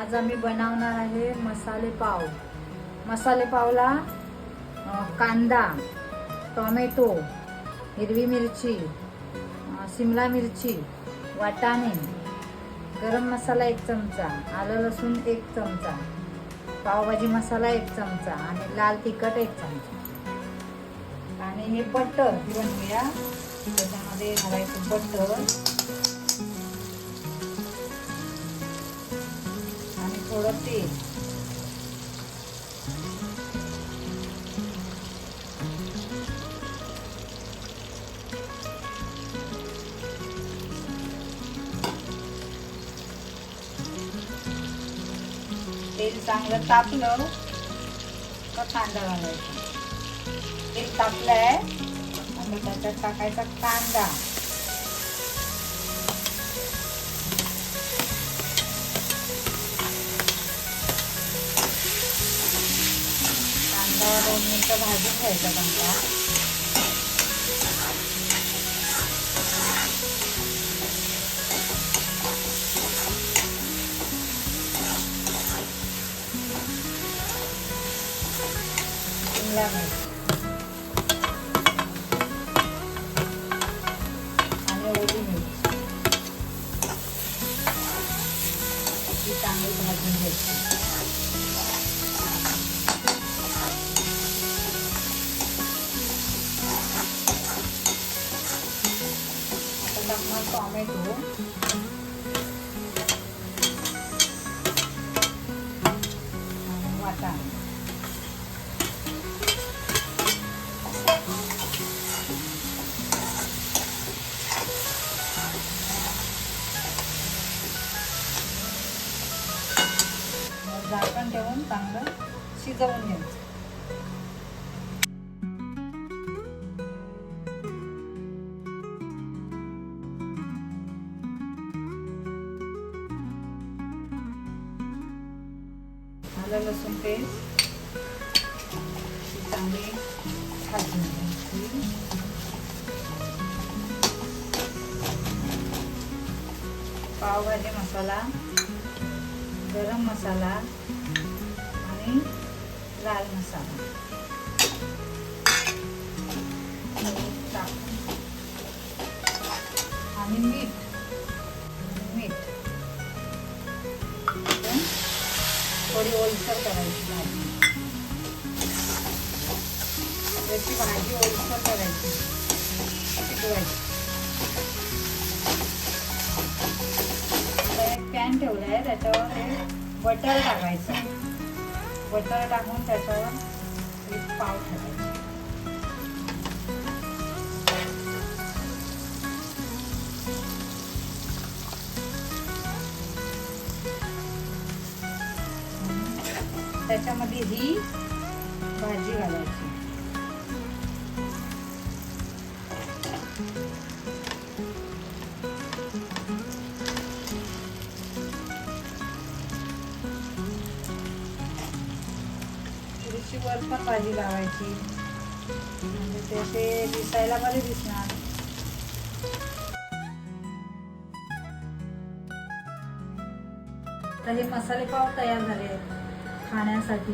आज आम्ही बनवणार आहे मसाले पाव। मसाले पावला कांदा, टोमॅटो, हिरवी मिरची, शिमला मिरची, वाटाणे, गरम मसाला 1 चमचा, आलं लसूण 1 चमचा, पावभाजी मसाला 1 चमचा आणि लाल तिखट 1 चमचा। आणि हे बटर बनवूया। त्याच्यामध्ये घालायचं बटर आणि थोडं तेल। तेल चांगलं तापलं का कांदा घालायचा। तेल तापलंय आता त्याच्यात टाकायचा कांदा। कांदा 2 मिनिटं भाजून घ्यायचा चांगला। शिमला मिरची आणि ओली मिरची ही चांगली भाजून घ्यायची। आता टाकणार टोमॅटो आणि वाटाणे। झाकण ठेवून चांगलं शिजवून घ्यायचं। आलं लसूण पेस्ट चांगली भाजून घ्यायची। पावभाजी मसाला, गरम मसाला आणि लाल मसाला आणि मीठ थोडी ओलसर करायची भाजी। त्याची भाजी ओलसर करायची, शिजवायची। एक पॅन ठेवलाय त्याच्यावर हे बटर टाकायचं। बटर टाकून त्याच्यावर एक पाव ठेवायचे। त्याच्यामध्ये ही भाजी घालायची। थोडीशी वर पण भाजी लावायची म्हणजे ते दिसायला बरे दिसणार। तर हे मसाले पाव तयार झाले खाण्यासाठी।